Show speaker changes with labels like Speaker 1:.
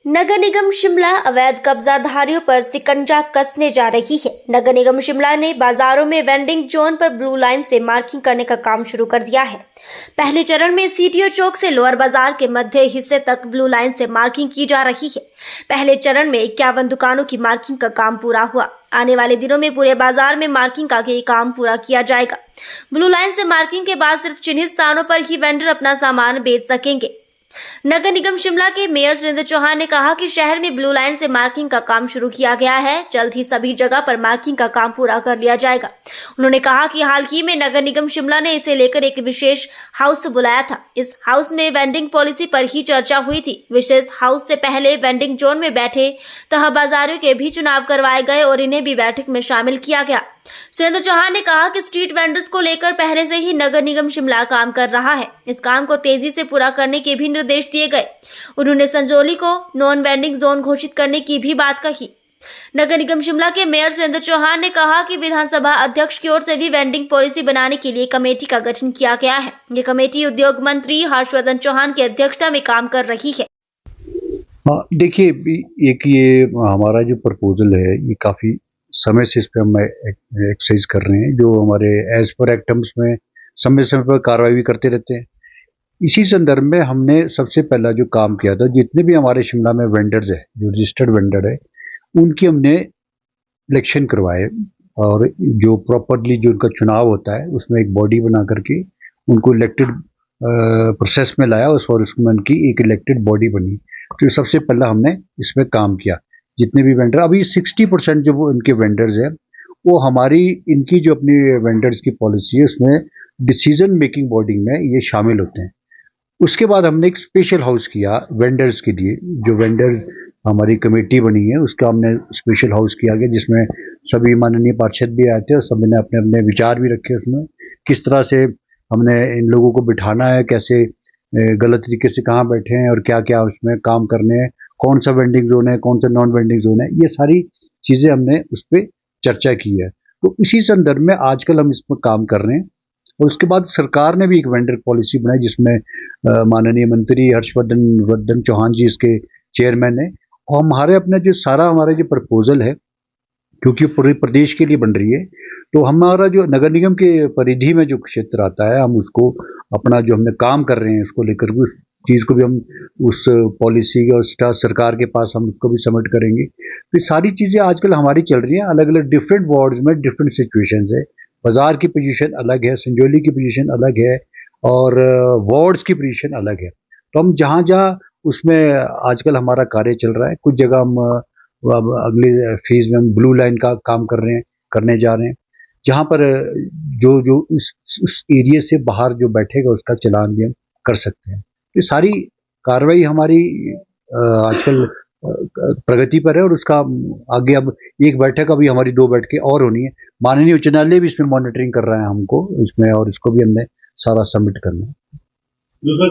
Speaker 1: नगर निगम शिमला अवैध कब्जाधारियों पर शिकंजा कसने जा रही है। नगर निगम शिमला ने बाजारों में वेंडिंग जोन पर ब्लू लाइन से मार्किंग करने का काम शुरू कर दिया है। पहले चरण में सीटीओ चौक से लोअर बाजार के मध्य हिस्से तक ब्लू लाइन से मार्किंग की जा रही है। पहले चरण में 51 दुकानों की मार्किंग का काम पूरा हुआ। आने वाले दिनों में पूरे बाजार में मार्किंग का काम पूरा किया जाएगा। ब्लू लाइन से मार्किंग के बाद सिर्फ चिन्हित स्थानों पर ही वेंडर अपना सामान बेच सकेंगे। नगर निगम शिमला के मेयर सुरेंद्र चौहान ने कहा कि शहर में ब्लू लाइन से मार्किंग का काम शुरू किया गया है। जल्द ही सभी जगह पर मार्किंग का काम पूरा कर लिया जाएगा। उन्होंने कहा कि हाल ही में नगर निगम शिमला ने इसे लेकर एक विशेष हाउस बुलाया था। इस हाउस में वेंडिंग पॉलिसी पर ही चर्चा हुई थी। विशेष हाउस से पहले वेंडिंग जोन में बैठे तहबाजारियों के भी चुनाव करवाए गए और इन्हें भी बैठक में शामिल किया गया। सुरेंद्र चौहान ने कहा कि स्ट्रीट वेंडर्स को लेकर पहले से ही नगर निगम शिमला काम कर रहा है। इस काम को तेजी से पूरा करने के भी निर्देश दिए गए। उन्होंने संजौली को नॉन वेंडिंग जोन घोषित करने की भी बात कही। नगर निगम शिमला के मेयर सुरेंद्र चौहान ने कहा कि विधानसभा अध्यक्ष की ओर से भी वेंडिंग पॉलिसी बनाने के लिए कमेटी का गठन किया गया है। ये कमेटी उद्योग मंत्री हर्षवर्धन चौहान की अध्यक्षता में काम कर रही है।
Speaker 2: देखिए, एक ये हमारा जो प्रपोजल है ये काफ़ी समय से इस पर हम एक्सरसाइज कर रहे हैं, जो हमारे एज पर एक्टम्स में समय समय पर कार्रवाई भी करते रहते हैं। इसी संदर्भ में हमने सबसे पहला जो काम किया था, जितने भी हमारे शिमला में वेंडर्स है, जो रजिस्टर्ड वेंडर है, उनकी हमने इलेक्शन करवाए और जो प्रॉपरली जो उनका चुनाव होता है उसमें एक बॉडी बना करके उनको इलेक्टेड प्रोसेस में लाया और उसमें उनकी एक इलेक्टेड बॉडी बनी। तो सबसे पहला हमने इसमें काम किया। जितने भी वेंडर, अभी 60% जो वो इनके वेंडर्स हैं, वो हमारी इनकी जो अपनी वेंडर्स की पॉलिसी है उसमें डिसीजन मेकिंग बॉडी में ये शामिल होते हैं। उसके बाद हमने एक स्पेशल हाउस किया वेंडर्स के लिए। जो वेंडर्स हमारी कमेटी बनी है उसका हमने स्पेशल हाउस किया गया, जिसमें सभी माननीय पार्षद भी आए थे और सभी ने अपने अपने विचार भी रखे उसमें, किस तरह से हमने इन लोगों को बिठाना है, कैसे गलत तरीके से कहाँ बैठे हैं और क्या क्या उसमें काम करने हैं, कौन सा वेंडिंग जोन है, कौन सा नॉन वेंडिंग जोन है, ये सारी चीज़ें हमने उस पर चर्चा की है। तो इसी संदर्भ में आजकल हम इस पर काम कर रहे हैं। और उसके बाद सरकार ने भी एक वेंडर पॉलिसी बनाई, जिसमें माननीय मंत्री हर्षवर्धन चौहान जी इसके चेयरमैन है। और हमारे अपना जो सारा हमारा जो प्रपोजल है, क्योंकि पूरे प्रदेश के लिए बन रही है, तो हमारा जो नगर निगम के परिधि में जो क्षेत्र आता है, हम उसको अपना जो हमने काम कर रहे हैं उसको लेकर उस चीज़ को भी हम उस पॉलिसी और सरकार के पास हम उसको भी सबमिट करेंगे। तो सारी चीज़ें आजकल हमारी चल रही हैं। अलग अलग डिफरेंट वार्ड्स में डिफरेंट सिचुएशंस है। बाजार की पोजीशन अलग है, संजौली की पोजीशन अलग है और वार्ड्स की पोजीशन अलग है। तो हम जहाँ जहाँ उसमें आजकल हमारा कार्य चल रहा है, कुछ जगह हम अब अगले फेज में हम ब्लू लाइन का काम करने जा रहे हैं, जहाँ पर जो जो उस एरिया से बाहर जो बैठेगा उसका चालान भी हम कर सकते हैं। ये सारी कार्रवाई हमारी आजकल प्रगति पर है और उसका आगे अब एक बैठक, अभी हमारी 2 बैठकें और होनी है। माननीय उच्च न्यायालय भी इसमें मॉनिटरिंग कर रहा है हमको इसमें, और इसको भी हमने सारा सबमिट करना है।